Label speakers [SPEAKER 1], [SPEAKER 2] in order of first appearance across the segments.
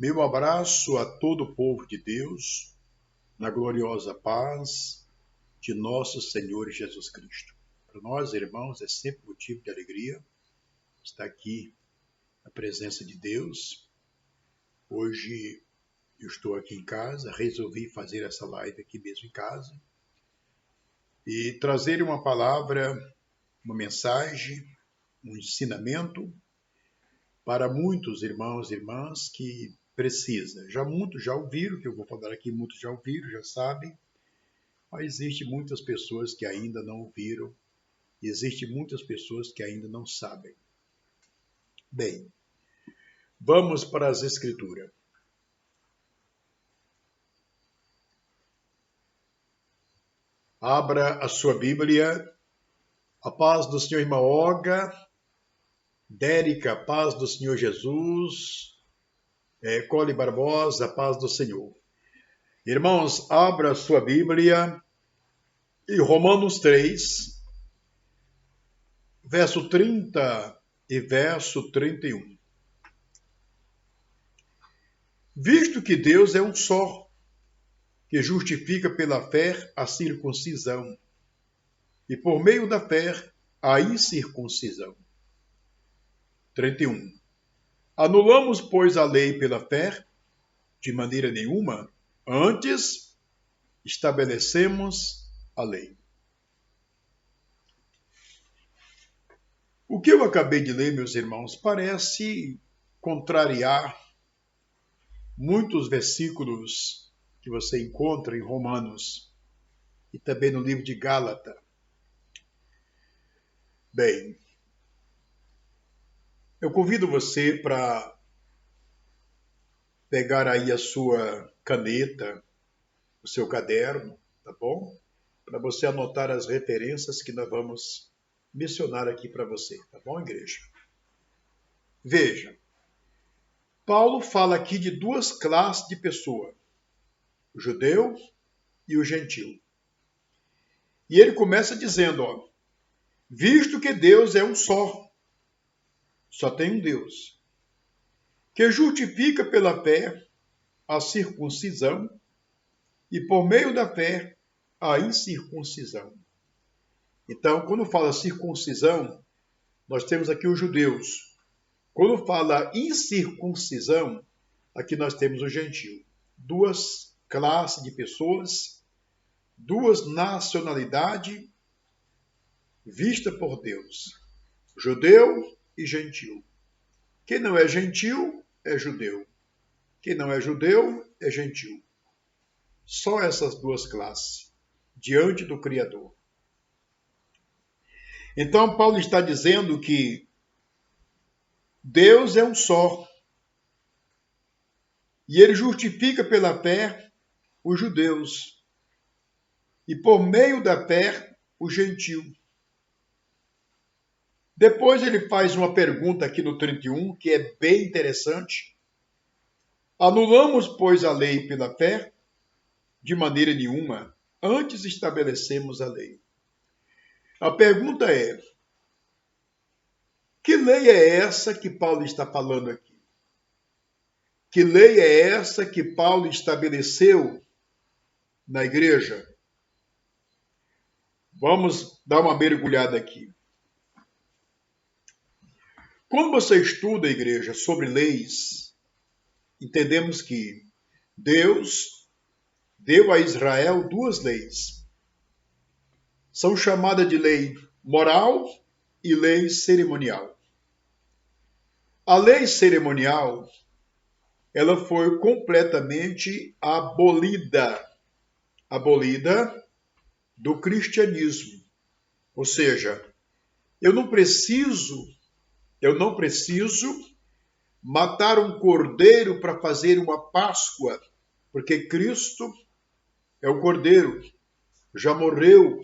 [SPEAKER 1] Meu abraço a todo o povo de Deus, na gloriosa paz de nosso Senhor Jesus Cristo. Para nós, irmãos, é sempre motivo de alegria estar aqui na presença de Deus. Hoje eu estou aqui em casa, resolvi fazer essa live aqui mesmo em casa e trazer uma palavra, uma mensagem, um ensinamento para muitos irmãos e irmãs que precisa. Muitos já ouviram, que eu vou falar aqui, muitos já ouviram, já sabem, mas existem muitas pessoas que ainda não ouviram, e existem muitas pessoas que ainda não sabem. Bem, vamos para as Escrituras. Abra a sua Bíblia. A paz do Senhor, irmã Olga, Dérica, a paz do Senhor Jesus, Cole Barbosa, a paz do Senhor. Irmãos, abra a sua Bíblia em Romanos 3, verso 30 e verso 31. Visto que Deus é um só, que justifica pela fé a circuncisão, e por meio da fé a incircuncisão. 31. Anulamos, pois, a lei pela fé? De maneira nenhuma. Antes, estabelecemos a lei. O que eu acabei de ler, meus irmãos, parece contrariar muitos versículos que você encontra em Romanos e também no livro de Gálatas. Bem, eu convido você para pegar aí a sua caneta, o seu caderno, tá bom? Para você anotar as referências que nós vamos mencionar aqui para você, tá bom, igreja? Veja, Paulo fala aqui de duas classes de pessoa, o judeu e o gentil. E ele começa dizendo, visto que Deus é um só tem um Deus, que justifica pela fé a circuncisão e por meio da fé a incircuncisão. Então, quando fala circuncisão, nós temos aqui os judeus. Quando fala incircuncisão, aqui nós temos o gentil. Duas classes de pessoas, duas nacionalidades vistas por Deus. Judeu e gentil. Quem não é gentil é judeu. Quem não é judeu é gentil. Só essas duas classes diante do Criador. Então, Paulo está dizendo que Deus é um só. E ele justifica pela fé os judeus. E por meio da fé, o gentil. Depois ele faz uma pergunta aqui no 31, que é bem interessante. Anulamos, pois, a lei pela fé? De maneira nenhuma. Antes estabelecemos a lei. A pergunta é, que lei é essa que Paulo está falando aqui? Que lei é essa que Paulo estabeleceu na igreja? Vamos dar uma mergulhada aqui. Quando você estuda a igreja sobre leis, entendemos que Deus deu a Israel duas leis. São chamadas de lei moral e lei cerimonial. A lei cerimonial, ela foi completamente abolida do cristianismo. Ou seja, eu não preciso matar um cordeiro para fazer uma Páscoa, porque Cristo é o cordeiro, já morreu,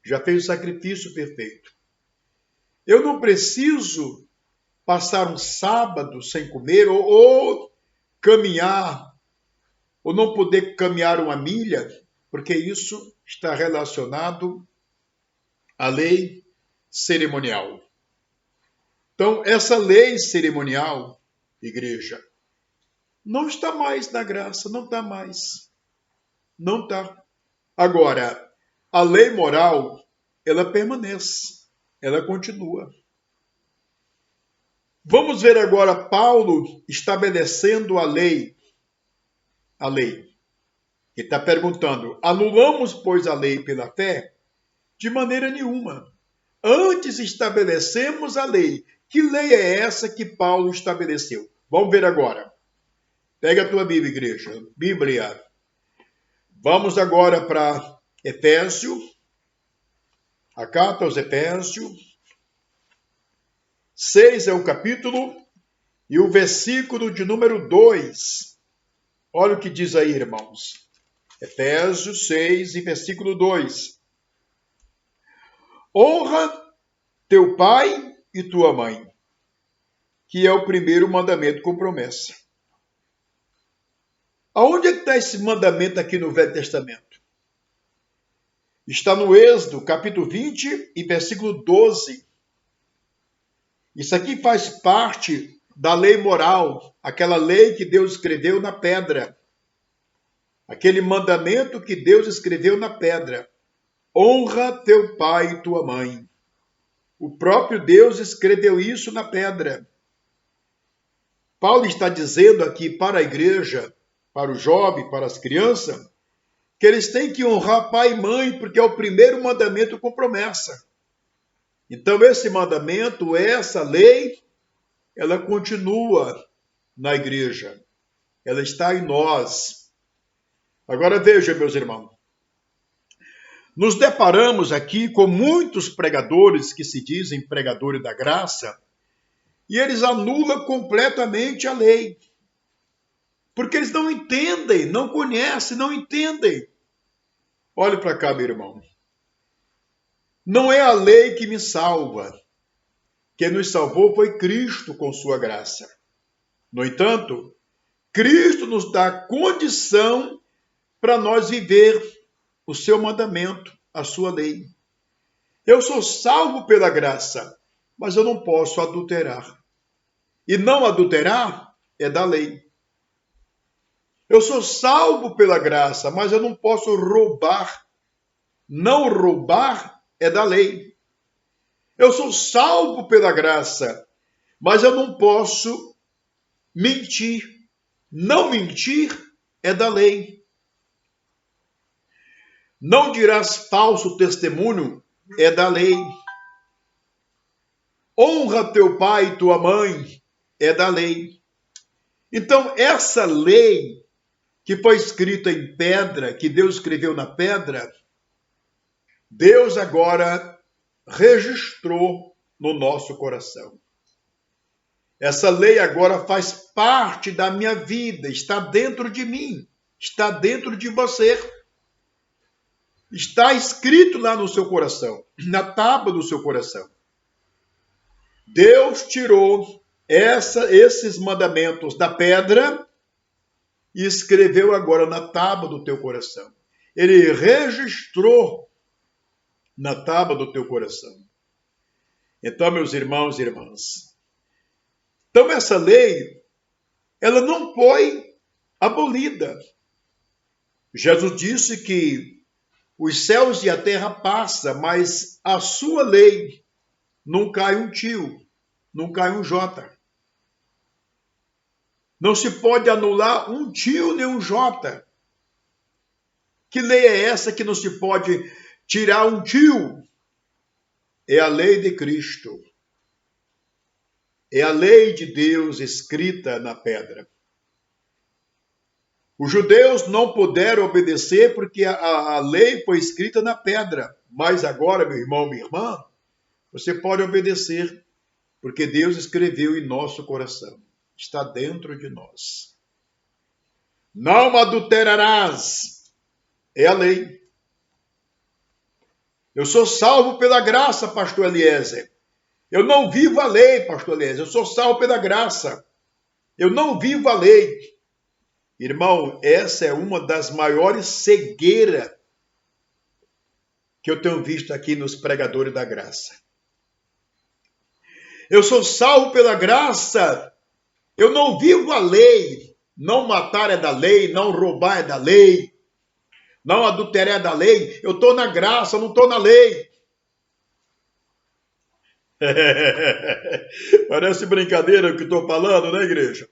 [SPEAKER 1] já fez o sacrifício perfeito. Eu não preciso passar um sábado sem comer ou caminhar, ou não poder caminhar uma milha, porque isso está relacionado à lei cerimonial. Então, essa lei cerimonial, igreja, não está mais na graça, não está mais. Não está. Agora, a lei moral, ela permanece, ela continua. Vamos ver agora Paulo estabelecendo a lei. A lei. Ele está perguntando, anulamos, pois, a lei pela fé? De maneira nenhuma. Antes estabelecemos a lei. Que lei é essa que Paulo estabeleceu? Vamos ver agora. Pega a tua Bíblia, igreja. Bíblia. Vamos agora para Efésios. A carta aos Efésios. 6 é o capítulo e o versículo de número 2. Olha o que diz aí, irmãos. Efésios 6 e versículo 2. Honra teu pai e tua mãe, que é o primeiro mandamento com promessa. Aonde é que está esse mandamento aqui no Velho Testamento? Está no Êxodo, capítulo 20 e versículo 12. Isso aqui faz parte da lei moral, aquela lei que Deus escreveu na pedra. Aquele mandamento que Deus escreveu na pedra. Honra teu pai e tua mãe. O próprio Deus escreveu isso na pedra. Paulo está dizendo aqui para a igreja, para o jovem, para as crianças, que eles têm que honrar pai e mãe, porque é o primeiro mandamento com promessa. Então, esse mandamento, essa lei, ela continua na igreja. Ela está em nós. Agora veja, meus irmãos. Nos deparamos aqui com muitos pregadores que se dizem pregadores da graça, e eles anulam completamente a lei. Porque eles não entendem, não conhecem, não entendem. Olhe para cá, meu irmão. Não é a lei que me salva. Quem nos salvou foi Cristo com sua graça. No entanto, Cristo nos dá condição para nós viver o seu mandamento, a sua lei. Eu sou salvo pela graça, mas eu não posso adulterar. E não adulterar é da lei. Eu sou salvo pela graça, mas eu não posso roubar. Não roubar é da lei. Eu sou salvo pela graça, mas eu não posso mentir. Não mentir é da lei. Não dirás falso testemunho é da lei. Honra teu pai e tua mãe é da lei. Então, essa lei que foi escrita em pedra, que Deus escreveu na pedra, Deus agora registrou no nosso coração. Essa lei agora faz parte da minha vida, está dentro de mim, está dentro de você. Está escrito lá no seu coração, na tábua do seu coração. Deus tirou esses mandamentos da pedra e escreveu agora na tábua do teu coração. Ele registrou na tábua do teu coração. Então, meus irmãos e irmãs, então essa lei, ela não foi abolida. Jesus disse que os céus e a terra passam, mas a sua lei não cai um tio, não cai um jota. Não se pode anular um tio nem um jota. Que lei é essa que não se pode tirar um tio? É a lei de Cristo. É a lei de Deus escrita na pedra. Os judeus não puderam obedecer porque a lei foi escrita na pedra. Mas agora, meu irmão, minha irmã, você pode obedecer, porque Deus escreveu em nosso coração. Está dentro de nós. Não adulterarás. É a lei. Eu sou salvo pela graça, pastor Eliezer. Eu não vivo a lei, pastor Eliezer. Eu sou salvo pela graça. Eu não vivo a lei. Irmão, essa é uma das maiores cegueiras que eu tenho visto aqui nos pregadores da graça. Eu sou salvo pela graça. Eu não vivo a lei. Não matar é da lei, não roubar é da lei, não adulterar é da lei. Eu estou na graça, eu não estou na lei. Parece brincadeira o que estou falando, né, igreja?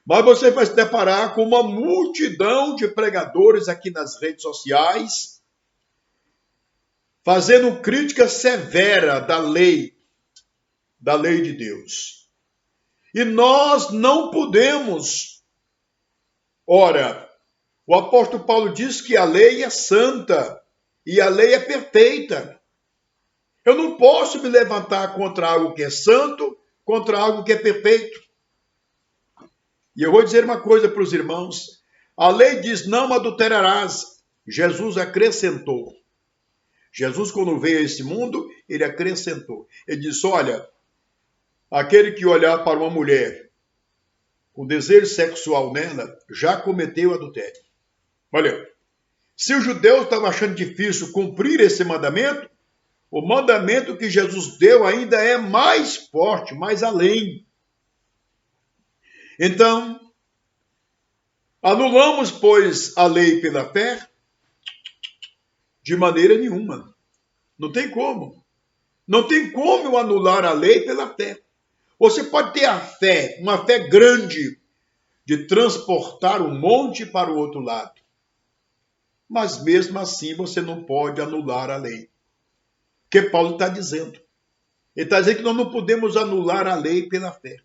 [SPEAKER 1] Mas você vai se deparar com uma multidão de pregadores aqui nas redes sociais, fazendo crítica severa da lei de Deus. E nós não podemos. Ora, o apóstolo Paulo diz que a lei é santa e a lei é perfeita. Eu não posso me levantar contra algo que é santo, contra algo que é perfeito. E eu vou dizer uma coisa para os irmãos. A lei diz, não adulterarás. Jesus acrescentou. Jesus, quando veio a esse mundo, ele acrescentou. Ele disse, olha, aquele que olhar para uma mulher com desejo sexual nela, já cometeu adultério. Olha, se os judeus estavam achando difícil cumprir esse mandamento, o mandamento que Jesus deu ainda é mais forte, mais além. Então, anulamos, pois, a lei pela fé? De maneira nenhuma. Não tem como. Não tem como eu anular a lei pela fé. Você pode ter a fé, uma fé grande, de transportar um monte para o outro lado. Mas mesmo assim você não pode anular a lei. O que Paulo está dizendo? Ele está dizendo que nós não podemos anular a lei pela fé.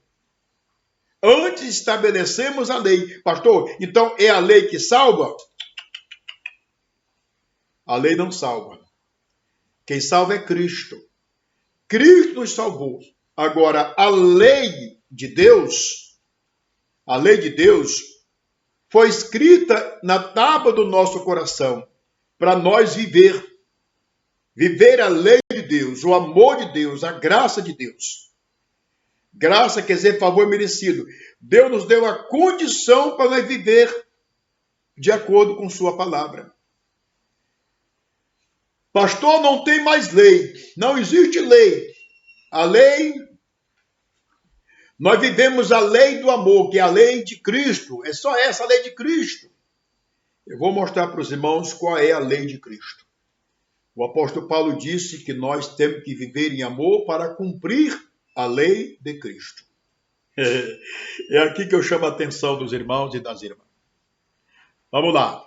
[SPEAKER 1] Antes estabelecemos a lei. Pastor, então é a lei que salva? A lei não salva. Quem salva é Cristo. Cristo nos salvou. Agora, a lei de Deus foi escrita na tábua do nosso coração para nós viver. Viver a lei de Deus, o amor de Deus, a graça de Deus. Graça quer dizer favor merecido. Deus nos deu a condição para nós viver de acordo com sua palavra. Pastor, não tem mais lei. Não existe lei. A lei, nós vivemos a lei do amor, que é a lei de Cristo. É só essa a lei de Cristo. Eu vou mostrar para os irmãos qual é a lei de Cristo. O apóstolo Paulo disse que nós temos que viver em amor para cumprir a lei de Cristo. É aqui que eu chamo a atenção dos irmãos e das irmãs. Vamos lá.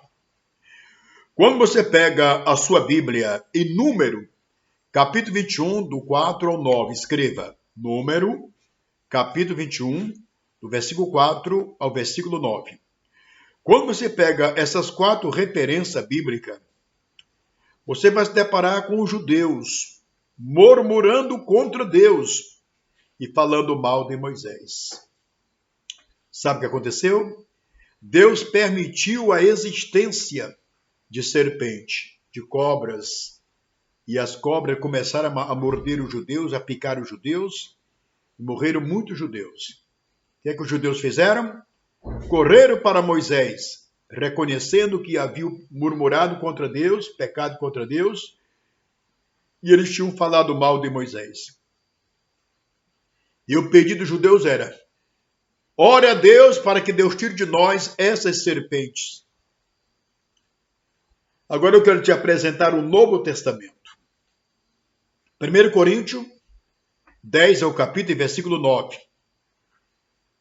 [SPEAKER 1] Quando você pega a sua Bíblia em Número, capítulo 21, do 4 ao 9, escreva Número, capítulo 21, do versículo 4 ao versículo 9. Quando você pega essas 4 referências bíblicas, você vai se deparar com os judeus murmurando contra Deus e falando mal de Moisés. Sabe o que aconteceu? Deus permitiu a existência de serpente, de cobras, e as cobras começaram a morder os judeus, a picar os judeus, e morreram muitos judeus. O que é que os judeus fizeram? Correram para Moisés, reconhecendo que haviam murmurado contra Deus, pecado contra Deus, e eles tinham falado mal de Moisés. E o pedido dos judeus era, ore a Deus para que Deus tire de nós essas serpentes. Agora eu quero te apresentar o Novo Testamento. 1 Coríntios 10 ao capítulo e versículo 9.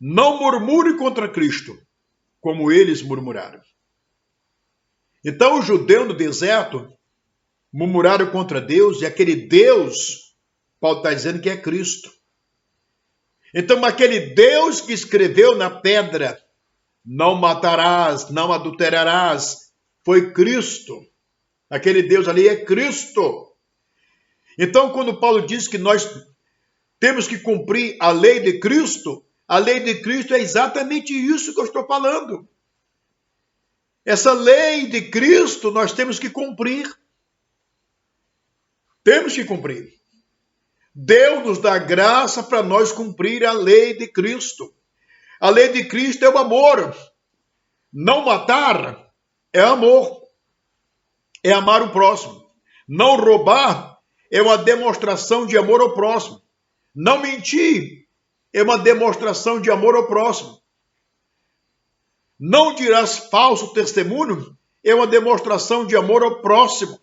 [SPEAKER 1] Não murmure contra Cristo, como eles murmuraram. Então os judeus no deserto murmuraram contra Deus, e aquele Deus, Paulo está dizendo que é Cristo. Então aquele Deus que escreveu na pedra, não matarás, não adulterarás, foi Cristo. Aquele Deus ali é Cristo. Então quando Paulo diz que nós temos que cumprir a lei de Cristo, a lei de Cristo é exatamente isso que eu estou falando. Essa lei de Cristo nós temos que cumprir. Temos que cumprir. Deus nos dá graça para nós cumprir a lei de Cristo. A lei de Cristo é o amor. Não matar é amor. É amar o próximo. Não roubar é uma demonstração de amor ao próximo. Não mentir é uma demonstração de amor ao próximo. Não dirás falso testemunho é uma demonstração de amor ao próximo.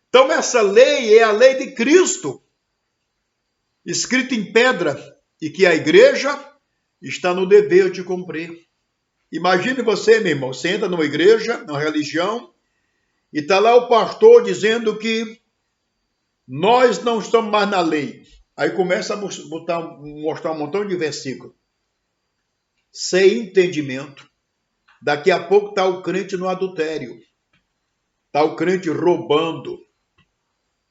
[SPEAKER 1] Então essa lei é a lei de Cristo, escrita em pedra, e que a igreja está no dever de cumprir. Imagine você, meu irmão, você entra numa igreja, numa religião, e está lá o pastor dizendo que nós não estamos mais na lei. Aí começa a mostrar um montão de versículos. Sem entendimento. Daqui a pouco está o crente no adultério. Está o crente roubando.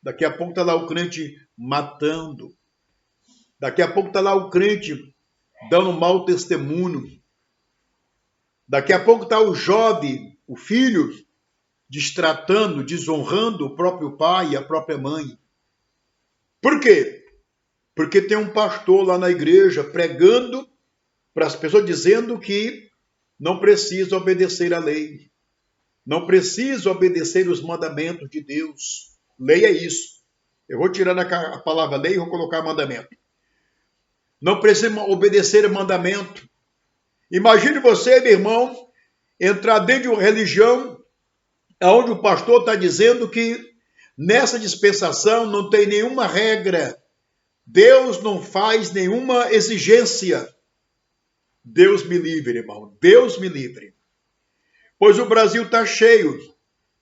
[SPEAKER 1] Daqui a pouco está lá o crente matando. Daqui a pouco está lá o crente dando mau testemunho. Daqui a pouco está o jovem, o filho, destratando, desonrando o próprio pai e a própria mãe. Por quê? Porque tem um pastor lá na igreja pregando para as pessoas, dizendo que não precisa obedecer à lei. Não precisa obedecer os mandamentos de Deus. Lei é isso. Eu vou tirar a palavra lei e vou colocar mandamento. Não precisa obedecer o mandamento. Imagine você, meu irmão, entrar dentro de uma religião onde o pastor está dizendo que nessa dispensação não tem nenhuma regra. Deus não faz nenhuma exigência. Deus me livre, irmão. Deus me livre. Pois o Brasil está cheio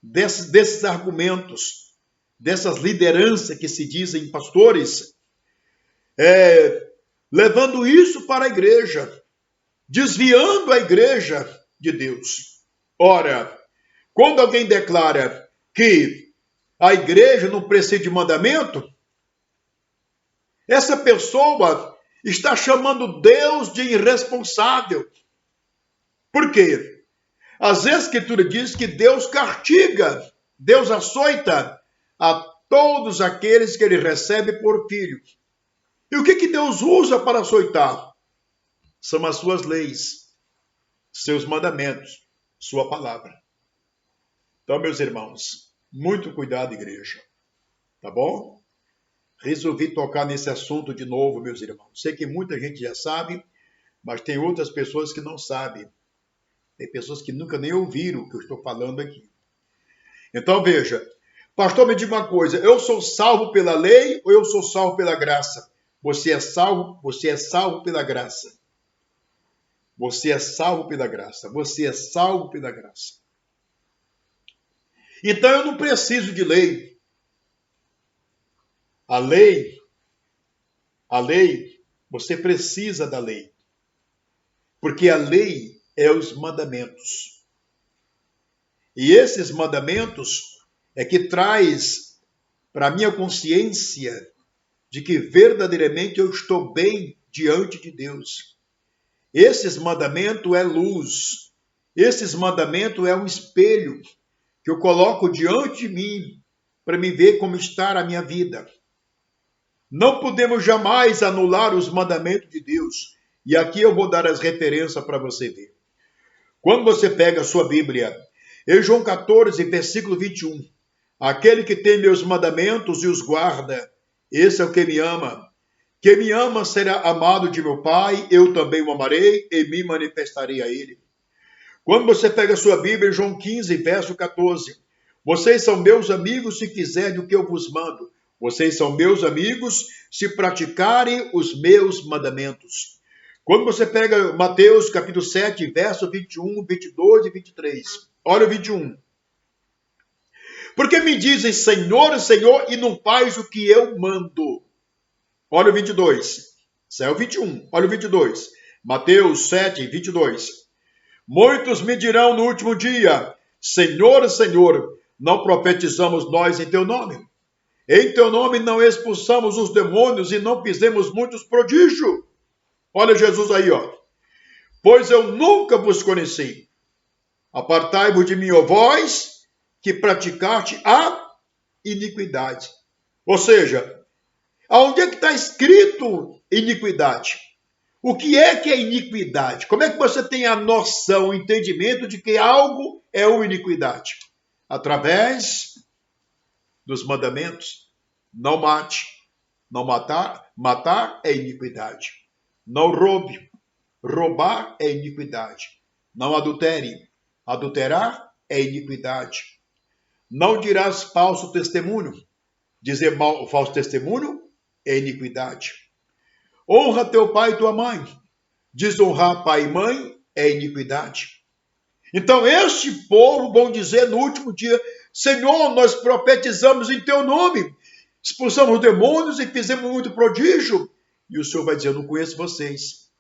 [SPEAKER 1] desses argumentos, dessas lideranças que se dizem pastores, levando isso para a igreja, desviando a igreja de Deus. Ora, quando alguém declara que a igreja não precisa de mandamento, essa pessoa está chamando Deus de irresponsável. Por quê? As Escrituras diz que Deus castiga, Deus açoita a todos aqueles que ele recebe por filho. E o que Deus usa para açoitar? São as suas leis, seus mandamentos, sua palavra. Então, meus irmãos, muito cuidado, igreja. Tá bom? Resolvi tocar nesse assunto de novo, meus irmãos. Sei que muita gente já sabe, mas tem outras pessoas que não sabem. Tem pessoas que nunca nem ouviram o que eu estou falando aqui. Então, veja. Pastor, me diga uma coisa. Eu sou salvo pela lei ou eu sou salvo pela graça? Você é salvo pela graça. Você é salvo pela graça. Você é salvo pela graça. Então, eu não preciso de lei. A lei, você precisa da lei. Porque a lei é os mandamentos. E esses mandamentos é que traz para a minha consciência de que verdadeiramente eu estou bem diante de Deus. Esses mandamentos é luz. Esses mandamentos é um espelho que eu coloco diante de mim para me ver como está a minha vida. Não podemos jamais anular os mandamentos de Deus. E aqui eu vou dar as referências para você ver. Quando você pega a sua Bíblia, em João 14, versículo 21, aquele que tem meus mandamentos e os guarda, esse é o que me ama. Quem me ama será amado de meu Pai, eu também o amarei e me manifestarei a ele. Quando você pega a sua Bíblia, em João 15, verso 14, vocês são meus amigos se fizerem o que eu vos mando. Vocês são meus amigos se praticarem os meus mandamentos. Quando você pega Mateus capítulo 7, verso 21, 22 e 23. Olha o 21. Porque me dizem Senhor, Senhor, e não faz o que eu mando. Olha o 22. Isso é o 21. Olha o 22. Mateus 7, 22. Muitos me dirão no último dia, Senhor, Senhor, não profetizamos nós em teu nome? Em teu nome não expulsamos os demônios e não fizemos muitos prodígios? Olha Jesus aí, ó. Pois eu nunca vos conheci. Apartai-vos de mim, ó vós, que praticaste a iniquidade. Ou seja, aonde é que está escrito iniquidade? O que é iniquidade? Como é que você tem a noção, o entendimento de que algo é uma iniquidade? Através dos mandamentos. Não mate. Não matar. Matar é iniquidade. Não roube. Roubar é iniquidade. Não adultere. Adulterar é iniquidade. Não dirás falso testemunho. Dizer falso testemunho é iniquidade. Honra teu pai e tua mãe. Desonrar pai e mãe é iniquidade. Então este povo vão dizer no último dia: Senhor, nós profetizamos em teu nome, expulsamos demônios e fizemos muito prodígio. E o Senhor vai dizer: eu não conheço vocês.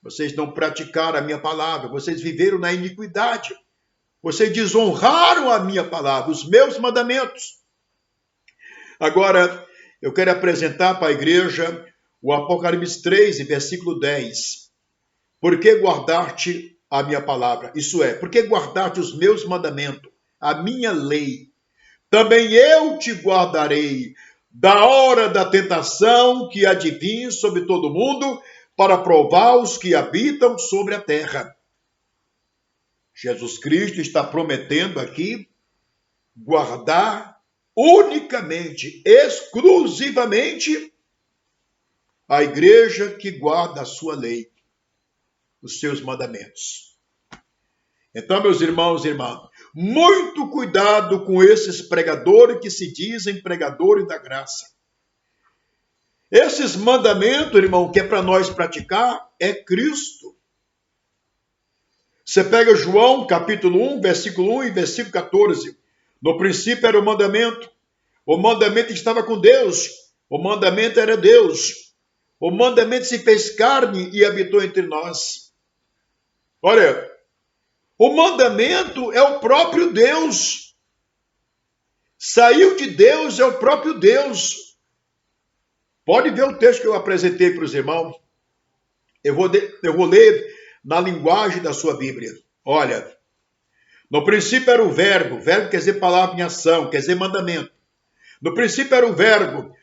[SPEAKER 1] Vocês não praticaram a minha palavra, vocês viveram na iniquidade. Vocês desonraram a minha palavra, os meus mandamentos. Agora, eu quero apresentar para a igreja o Apocalipse 3, versículo 10. Por que guardaste a minha palavra? Isso é, por que guardaste os meus mandamentos, a minha lei? Também eu te guardarei da hora da tentação que advém sobre todo mundo, para provar os que habitam sobre a terra. Jesus Cristo está prometendo aqui guardar unicamente, exclusivamente, a igreja que guarda a sua lei, os seus mandamentos. Então, meus irmãos e irmãs, muito cuidado com esses pregadores que se dizem pregadores da graça. Esses mandamentos, irmão, que é para nós praticar, é Cristo. Você pega João, capítulo 1, versículo 1 e versículo 14. No princípio era o mandamento estava com Deus, o mandamento era Deus. O mandamento se fez carne e habitou entre nós. Olha, o mandamento é o próprio Deus. Saiu de Deus, é o próprio Deus. Pode ver o texto que eu apresentei para os irmãos. Eu vou ler na linguagem da sua Bíblia. Olha, no princípio era o verbo quer dizer palavra em ação, quer dizer mandamento. No princípio era o verbo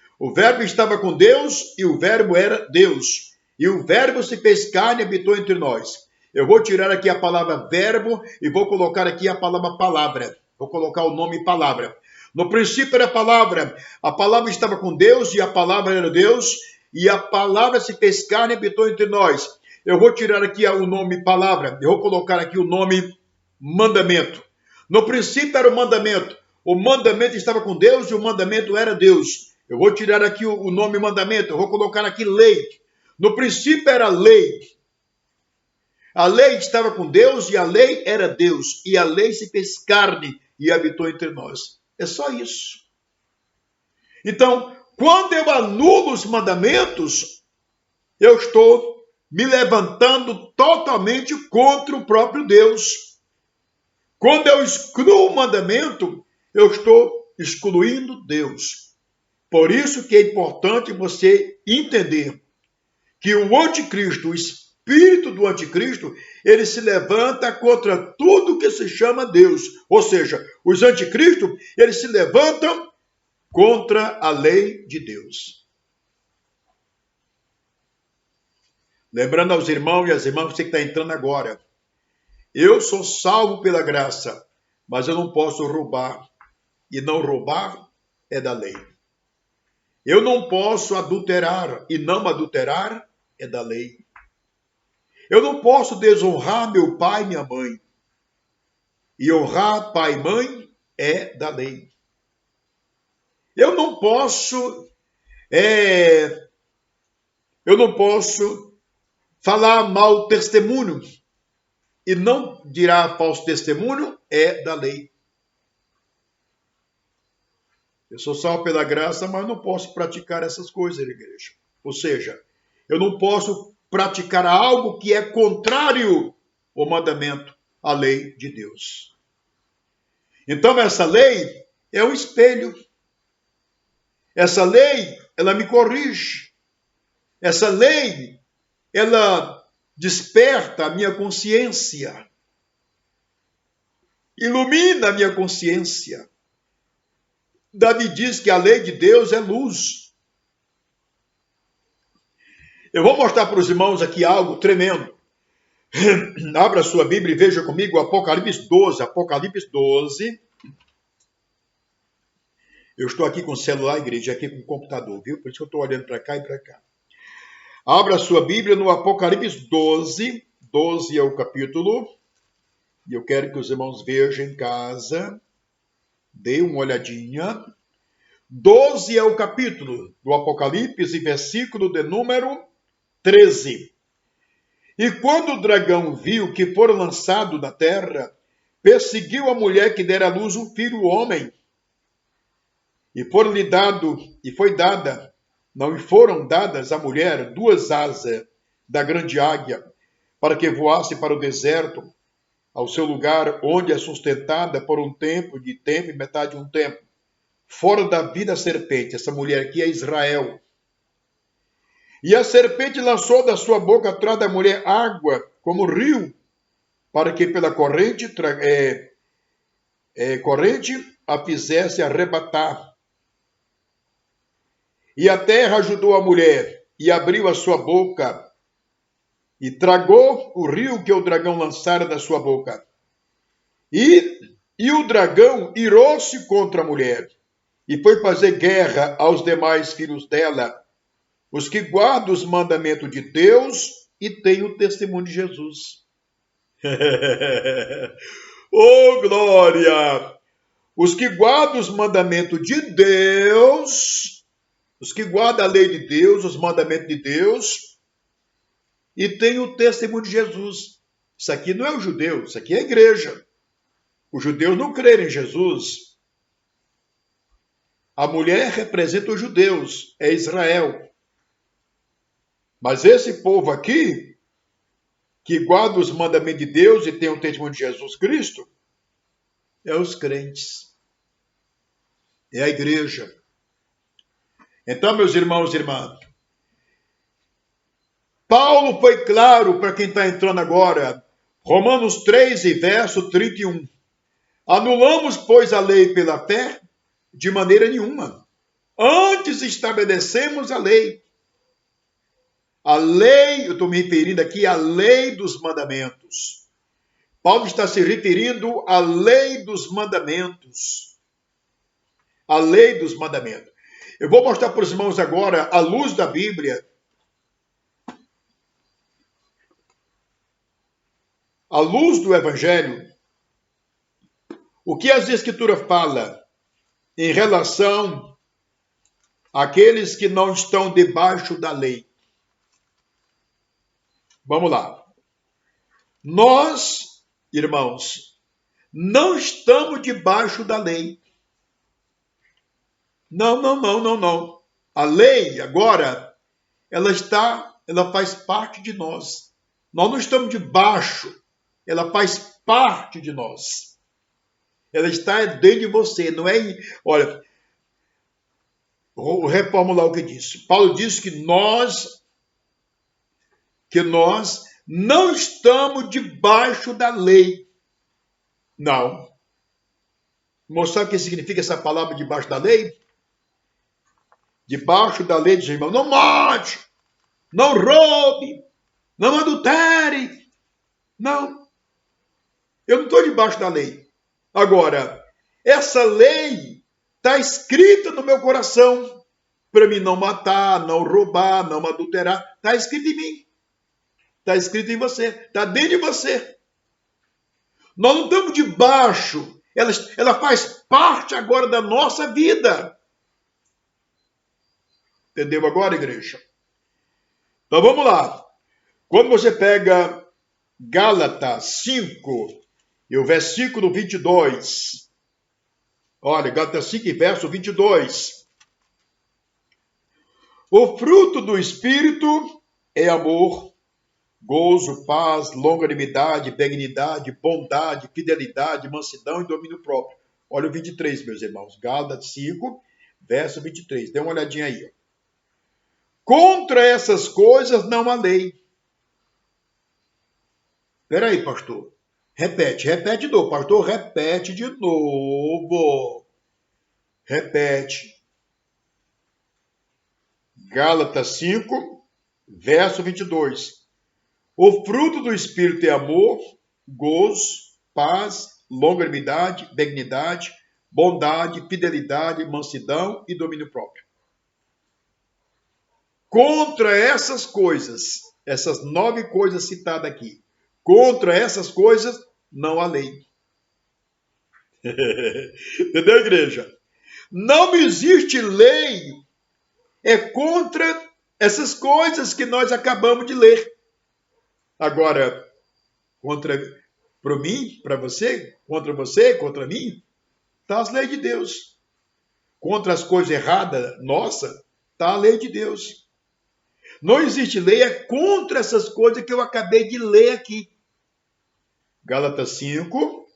[SPEAKER 1] estava com Deus e o verbo era Deus. E o verbo se fez carne e habitou entre nós. Eu vou tirar aqui a palavra verbo e vou colocar aqui a palavra palavra. Vou colocar o nome palavra. No princípio era a palavra estava com Deus e a palavra era Deus, e a palavra se fez carne e habitou entre nós. Eu vou tirar aqui o nome palavra, eu vou colocar aqui o nome mandamento. No princípio era o mandamento estava com Deus e o mandamento era Deus. Eu vou tirar aqui o nome mandamento, eu vou colocar aqui lei. No princípio era lei. A lei estava com Deus e a lei era Deus, e a lei se fez carne e habitou entre nós. É só isso. Então, quando eu anulo os mandamentos, eu estou me levantando totalmente contra o próprio Deus. Quando eu excluo o mandamento, eu estou excluindo Deus. Por isso que é importante você entender que o anticristo, o espírito do anticristo, ele se levanta contra tudo que se chama Deus. Ou seja, os anticristos, eles se levantam contra a lei de Deus. Lembrando aos irmãos e às irmãs, você que está entrando agora, eu sou salvo pela graça, mas eu não posso roubar. E não roubar é da lei. Eu não posso adulterar, e não adulterar é da lei. Eu não posso desonrar meu pai e minha mãe. E honrar pai e mãe é da lei. Eu não posso falar mau testemunho. E não dirá falso testemunho é da lei. Eu sou salvo pela graça, mas não posso praticar essas coisas, igreja. Ou seja, eu não posso praticar algo que é contrário ao mandamento, à lei de Deus. Então, essa lei é um espelho. Essa lei, ela me corrige. Essa lei, ela desperta a minha consciência. Ilumina a minha consciência. Davi diz que a lei de Deus é luz. Eu vou mostrar para os irmãos aqui algo tremendo. Abra a sua Bíblia e veja comigo Apocalipse 12. Apocalipse 12. Eu estou aqui com o celular, igreja, aqui com o computador, viu? Por isso que eu estou olhando para cá e para cá. Abra a sua Bíblia no Apocalipse 12. 12 é o capítulo. E eu quero que os irmãos vejam em casa, deem uma olhadinha. 12 é o capítulo do Apocalipse, versículo de número 13. E quando o dragão viu que fora lançado da terra, perseguiu a mulher que dera à luz um filho homem. E foi foram dadas à mulher 2 asas da grande águia, para que voasse para o deserto, ao seu lugar, onde é sustentada por um tempo, de tempo e metade de um tempo, fora da vida serpente. Essa mulher aqui é Israel. E a serpente lançou da sua boca atrás da mulher água, como rio, para que pela corrente a fizesse arrebatar. E a terra ajudou a mulher, e abriu a sua boca, e tragou o rio que o dragão lançara da sua boca. E o dragão irou-se contra a mulher, e foi fazer guerra aos demais filhos dela, os que guardam os mandamentos de Deus e têm o testemunho de Jesus. Oh, glória! Os que guardam os mandamentos de Deus, os que guardam a lei de Deus, os mandamentos de Deus, e têm o testemunho de Jesus. Isso aqui não é o judeu, isso aqui é a igreja. Os judeus não creram em Jesus. A mulher representa os judeus, é Israel. Mas esse povo aqui, que guarda os mandamentos de Deus e tem o testemunho de Jesus Cristo, é os crentes. É a igreja. Então, meus irmãos e irmãs, Paulo foi claro para quem está entrando agora. Romanos 3 e verso 31. Anulamos, pois, a lei pela fé? De maneira nenhuma. Antes estabelecemos a lei. A lei, eu estou me referindo aqui à lei dos mandamentos. Paulo está se referindo à lei dos mandamentos. A lei dos mandamentos. Eu vou mostrar para os irmãos agora, à luz da Bíblia, à luz do Evangelho, o que as Escrituras falam em relação àqueles que não estão debaixo da lei. Vamos lá. Nós, irmãos, não estamos debaixo da lei. Não. A lei, agora, ela faz parte de nós. Nós não estamos debaixo, ela faz parte de nós. Ela está dentro de você, não é? Olha, vou reformular o que disse. Paulo disse que nós não estamos debaixo da lei. Não. Mostrar o que significa essa palavra debaixo da lei? Debaixo da lei, diz irmão, não mate, não roube, não adultere. Não. Eu não estou debaixo da lei. Agora, essa lei está escrita no meu coração para mim não matar, não roubar, não adulterar. Está escrito em mim. Está escrito em você. Está dentro de você. Nós não estamos debaixo. Ela faz parte agora da nossa vida. Entendeu agora, igreja? Então vamos lá. Quando você pega Gálatas 5 e o versículo 22. Olha, Gálatas 5 e verso 22. O fruto do Espírito é amor, gozo, paz, longanimidade, benignidade, bondade, fidelidade, mansidão e domínio próprio. Olha o 23, meus irmãos. Gálatas 5, verso 23. Dê uma olhadinha aí. Ó. Contra essas coisas não há lei. Espera aí, pastor. Repete de novo. Pastor, repete de novo. Repete. Gálatas 5, verso 22. O fruto do Espírito é amor, gozo, paz, longanimidade, benignidade, bondade, fidelidade, mansidão e domínio próprio. Contra essas coisas, essas 9 coisas citadas aqui, contra essas coisas não há lei. Entendeu, igreja? Não existe lei, é contra essas coisas que nós acabamos de ler. Agora, para mim, para você, contra mim, está as leis de Deus. Contra as coisas erradas, nossa, está a lei de Deus. Não existe lei, é contra essas coisas que eu acabei de ler aqui. Gálatas 5,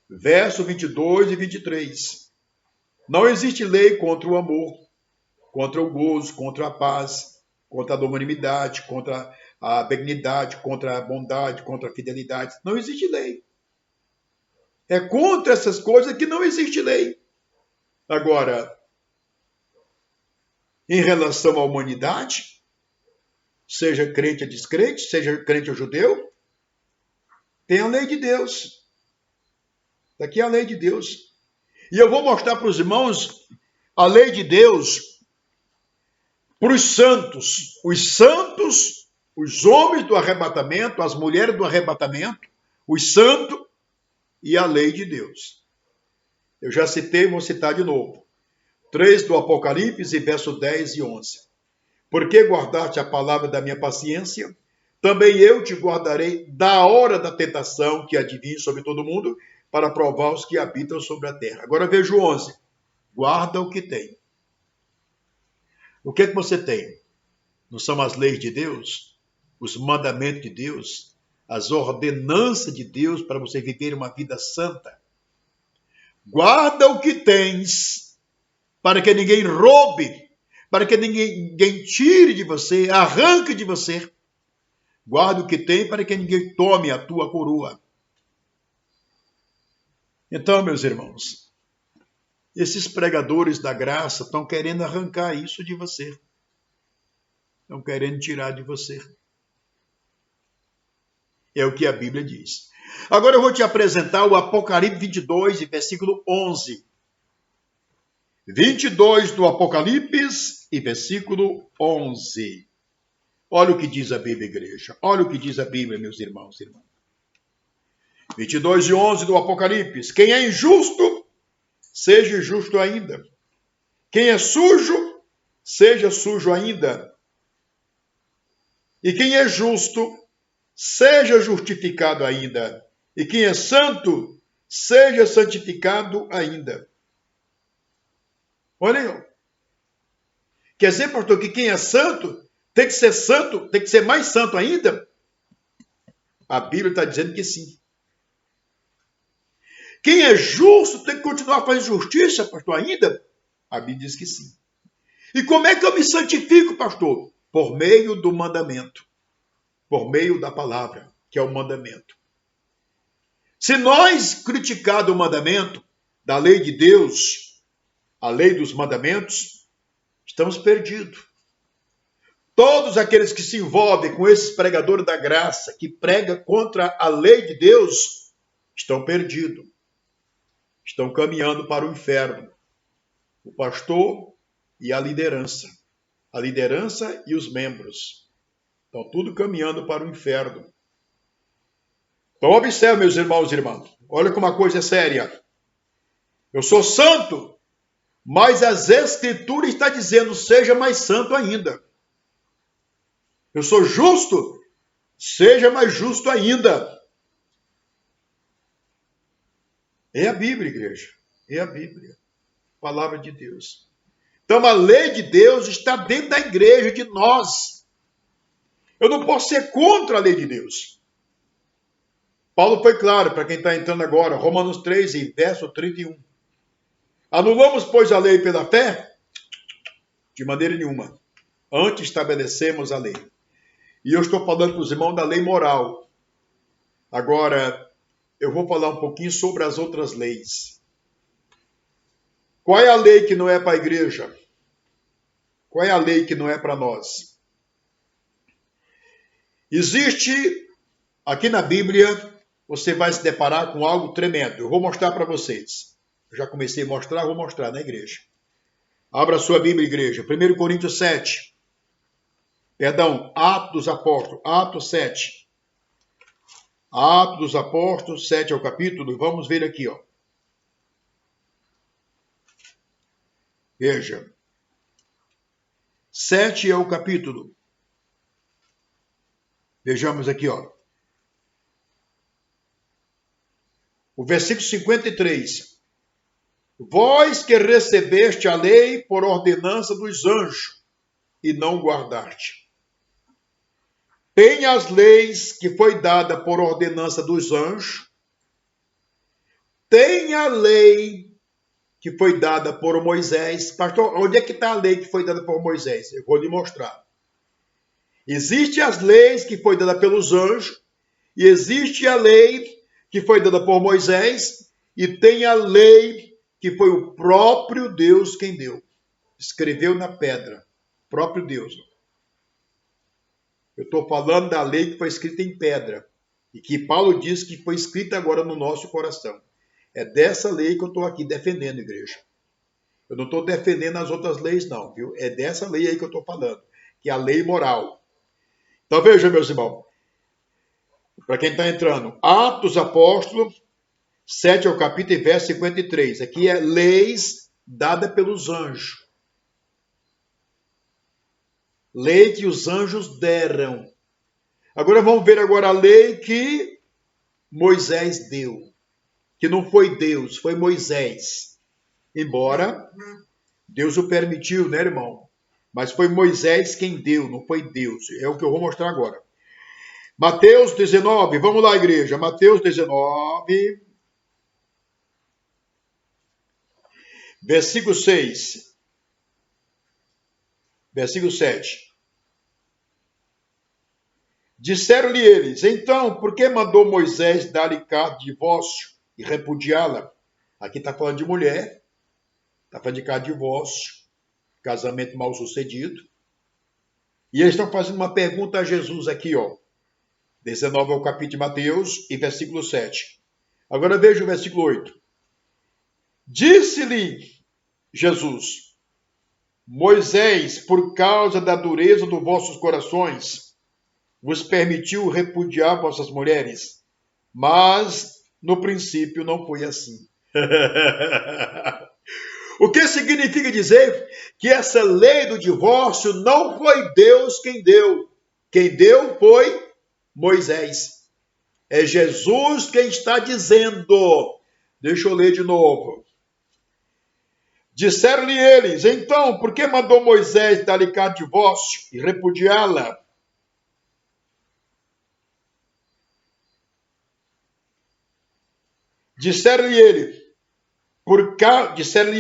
[SPEAKER 1] verso 22 e 23. Não existe lei contra o amor, contra o gozo, contra a paz, contra a longanimidade, contra a benignidade, contra a bondade, contra a fidelidade. Não existe lei. É contra essas coisas que não existe lei. Agora, em relação à humanidade, seja crente ou descrente, seja crente ou judeu, tem a lei de Deus. Daqui é a lei de Deus. E eu vou mostrar para os irmãos a lei de Deus para os santos, os homens do arrebatamento, as mulheres do arrebatamento, os santos e a lei de Deus. Eu já citei, vou citar de novo. 3 do Apocalipse, verso 10 e 11. Porque guardaste a palavra da minha paciência, também eu te guardarei da hora da tentação que adivinha sobre todo mundo, para provar os que habitam sobre a terra. Agora veja o 11. Guarda o que tem. O que é que você tem? Não são as leis de Deus? Os mandamentos de Deus? As ordenanças de Deus para você viver uma vida santa? Guarda o que tens, para que ninguém roube, para que ninguém tire de você, arranque de você. Guarda o que tem, para que ninguém tome a tua coroa. Então, meus irmãos, esses pregadores da graça estão querendo arrancar isso de você. Estão querendo tirar de você. É o que a Bíblia diz. Agora eu vou te apresentar o Apocalipse 22, versículo 11. 22 do Apocalipse e versículo 11. Olha o que diz a Bíblia, igreja. Olha o que diz a Bíblia, meus irmãos e irmãs. 22 e 11 do Apocalipse. Quem é injusto, seja injusto ainda. Quem é sujo, seja sujo ainda. E quem é justo, seja justificado ainda. E quem é santo, seja santificado ainda. Olha aí. Quer dizer, pastor, que quem é santo, tem que ser santo, tem que ser mais santo ainda? A Bíblia está dizendo que sim. Quem é justo tem que continuar fazendo justiça, pastor, ainda? A Bíblia diz que sim. E como é que eu me santifico, pastor? Por meio do mandamento. Por meio da palavra, que é o mandamento. Se nós criticar o mandamento da lei de Deus, a lei dos mandamentos, estamos perdidos. Todos aqueles que se envolvem com esses pregadores da graça, que pregam contra a lei de Deus, estão perdidos. Estão caminhando para o inferno. O pastor e a liderança. A liderança e os membros. Estão tudo caminhando para o inferno. Então observe, meus irmãos e irmãs. Olha como a coisa é séria. Eu sou santo, mas as Escrituras estão dizendo, seja mais santo ainda. Eu sou justo, seja mais justo ainda. É a Bíblia, igreja. É a Bíblia. Palavra de Deus. Então a lei de Deus está dentro da igreja, de nós. Eu não posso ser contra a lei de Deus. Paulo foi claro para quem está entrando agora, Romanos 3, verso 31. Anulamos, pois, a lei pela fé? De maneira nenhuma. Antes estabelecemos a lei. E eu estou falando para os irmãos da lei moral. Agora, eu vou falar um pouquinho sobre as outras leis. Qual é a lei que não é para a igreja? Qual é a lei que não é para nós? Existe, aqui na Bíblia, você vai se deparar com algo tremendo. Eu vou mostrar para vocês. Eu já comecei a mostrar, vou mostrar na igreja. Abra a sua Bíblia, igreja. 1 Coríntios 7. Perdão, Atos dos Apóstolos, Atos 7. Atos dos Apóstolos, 7 é o capítulo. Vamos ver aqui, ó. Veja. 7 é o capítulo. Vejamos aqui, ó. O versículo 53. Vós que recebeste a lei por ordenança dos anjos, e não guardaste. Tem as leis que foi dada por ordenança dos anjos. Tem a lei que foi dada por Moisés. Pastor, onde é que está a lei que foi dada por Moisés? Eu vou lhe mostrar. Existem as leis que foi dada pelos anjos, e existe a lei que foi dada por Moisés, e tem a lei que foi o próprio Deus quem deu. Escreveu na pedra. Próprio Deus. Eu estou falando da lei que foi escrita em pedra, e que Paulo diz que foi escrita agora no nosso coração. É dessa lei que eu estou aqui defendendo, igreja. Eu não estou defendendo as outras leis, não, viu? É dessa lei aí que eu estou falando, que é a lei moral. Então veja, meus irmãos, para quem está entrando, Atos Apóstolos, 7 é o capítulo e verso 53. Aqui é leis dadas pelos anjos. Lei que os anjos deram. Agora vamos ver agora a lei que Moisés deu. Que não foi Deus, foi Moisés. Embora Deus o permitiu, né, irmão? Mas foi Moisés quem deu, não foi Deus. É o que eu vou mostrar agora. Mateus 19, vamos lá, igreja. Mateus 19, versículo 6. Versículo 7. Disseram-lhe eles, então, por que mandou Moisés dar-lhe carta de divórcio e repudiá-la? Aqui está falando de mulher, está falando de carta de divórcio, casamento mal sucedido. E eles estão fazendo uma pergunta a Jesus aqui, ó. 19 é o capítulo de Mateus e versículo 7. Agora veja o versículo 8. Disse-lhe Jesus, Moisés, por causa da dureza dos vossos corações, vos permitiu repudiar vossas mulheres, mas no princípio não foi assim. O que significa dizer que essa lei do divórcio não foi Deus quem deu. Quem deu foi Moisés. É Jesus quem está dizendo. Deixa eu ler de novo. Disseram-lhe eles, então, por que mandou Moisés dar-lhe carta de divórcio e repudiá-la? Disseram-lhe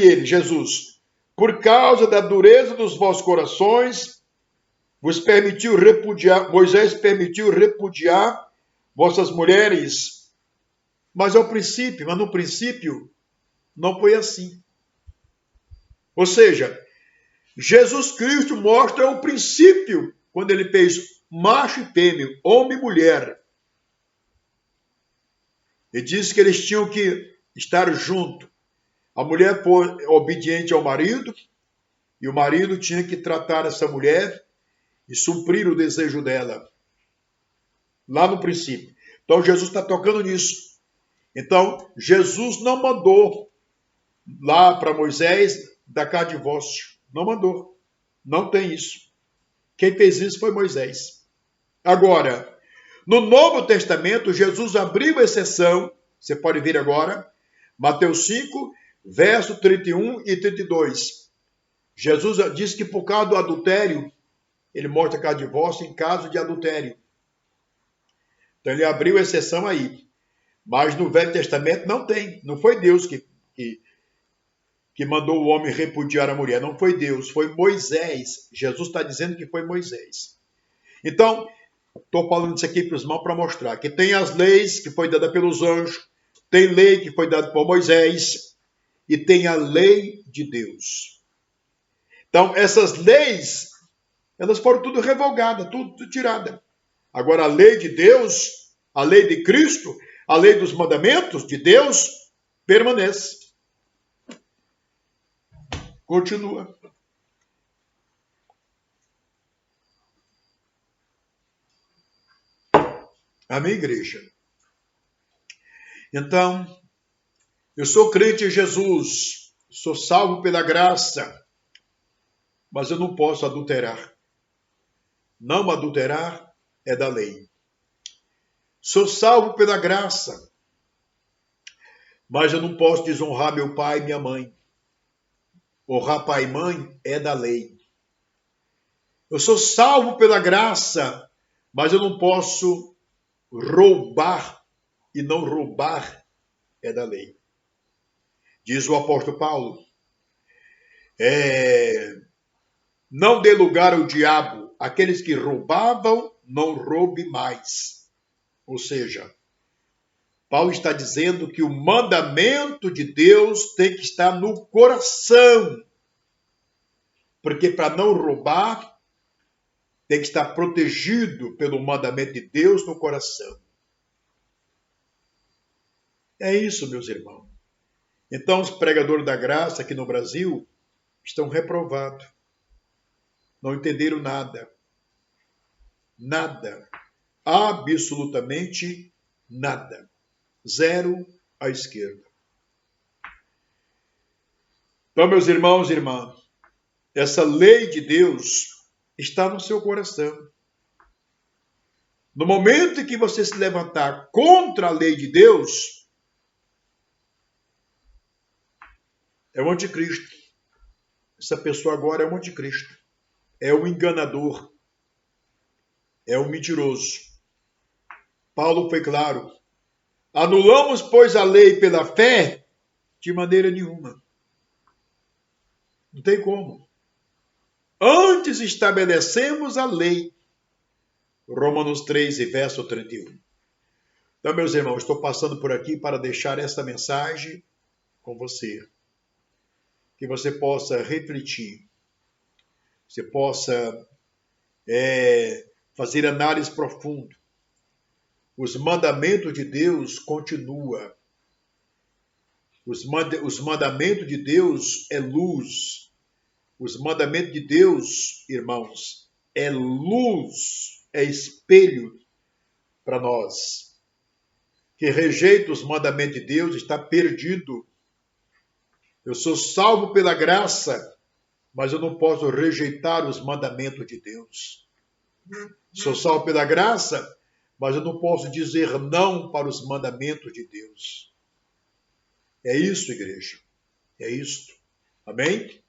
[SPEAKER 1] ele, Jesus, por causa da dureza dos vossos corações, vos permitiu repudiar, Moisés permitiu repudiar vossas mulheres. Mas no princípio, não foi assim. Ou seja, Jesus Cristo mostra o princípio, quando ele fez macho e fêmea, homem e mulher. Ele disse que eles tinham que estar juntos. A mulher foi obediente ao marido, e o marido tinha que tratar essa mulher e suprir o desejo dela. Lá no princípio. Então, Jesus está tocando nisso. Então, Jesus não mandou lá para Moisés dar carta de divórcio. Não mandou. Não tem isso. Quem fez isso foi Moisés. Agora, no Novo Testamento, Jesus abriu exceção. Você pode ver agora. Mateus 5, verso 31 e 32. Jesus diz que por causa do adultério, ele mostra carta de divórcio em caso de adultério. Então ele abriu exceção aí. Mas no Velho Testamento não tem. Não foi Deus que mandou o homem repudiar a mulher. Não foi Deus, foi Moisés. Jesus está dizendo que foi Moisés. Então, estou falando isso aqui para os irmãos para mostrar que tem as leis que foi dada pelos anjos, tem lei que foi dada por Moisés e tem a lei de Deus. Então, essas leis, elas foram tudo revogadas, tudo tirada. Agora, a lei de Deus, a lei de Cristo, a lei dos mandamentos de Deus, permanece. Continua. Amém, igreja? Então, eu sou crente em Jesus, sou salvo pela graça, mas eu não posso adulterar. Não adulterar é da lei. Sou salvo pela graça, mas eu não posso desonrar meu pai e minha mãe. Honrar pai e mãe é da lei. Eu sou salvo pela graça, mas eu não posso roubar, e não roubar é da lei. Diz o apóstolo Paulo, não dê lugar ao diabo, aqueles que roubavam, não roube mais. Ou seja, Paulo está dizendo que o mandamento de Deus tem que estar no coração. Porque para não roubar, tem que estar protegido pelo mandamento de Deus no coração. É isso, meus irmãos. Então, os pregadores da graça aqui no Brasil estão reprovados. Não entenderam nada. Nada. Absolutamente nada. Zero à esquerda. Então, meus irmãos e irmãs, essa lei de Deus está no seu coração. No momento em que você se levantar contra a lei de Deus, é o anticristo. Essa pessoa agora é o anticristo. É o enganador. É o mentiroso. Paulo foi claro. Anulamos, pois, a lei pela fé? De maneira nenhuma. Não tem como. Antes estabelecemos a lei. Romanos 3, verso 31. Então, meus irmãos, estou passando por aqui para deixar essa mensagem com você. Que você possa refletir. Você possa fazer análise profunda. Os mandamentos de Deus continuam. Os mandamentos de Deus é luz. Os mandamentos de Deus, irmãos, é luz, é espelho para nós. Que rejeita os mandamentos de Deus está perdido. Eu sou salvo pela graça, mas eu não posso rejeitar os mandamentos de Deus. Sou salvo pela graça, mas eu não posso dizer não para os mandamentos de Deus. É isso, igreja. É isto. Amém?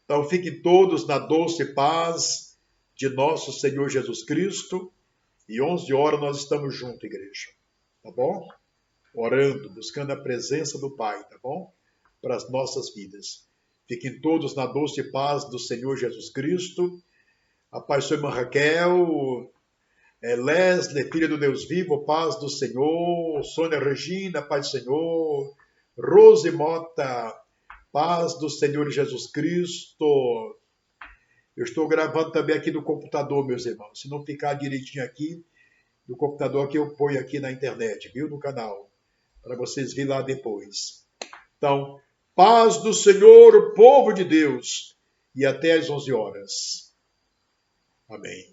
[SPEAKER 1] Então fiquem todos na doce paz de nosso Senhor Jesus Cristo. E 11 horas nós estamos juntos, igreja. Tá bom? Orando, buscando a presença do Pai, tá bom? Para as nossas vidas. Fiquem todos na doce paz do Senhor Jesus Cristo. A paz sua irmã Raquel, Leslie, filha do Deus vivo, paz do Senhor. Sônia Regina, paz do Senhor. Rose Mota, paz do Senhor Jesus Cristo. Eu estou gravando também aqui no computador, meus irmãos. Se não ficar direitinho aqui, no computador que eu ponho aqui na internet, viu? No canal. Para vocês virem lá depois. Então, paz do Senhor, povo de Deus. E até às 11 horas. Amém.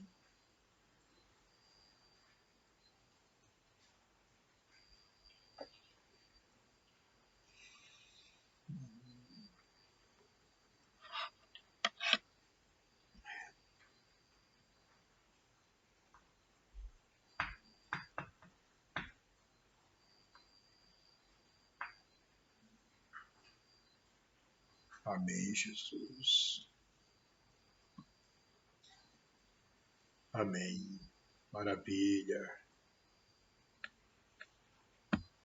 [SPEAKER 1] Amém, Jesus. Amém. Maravilha.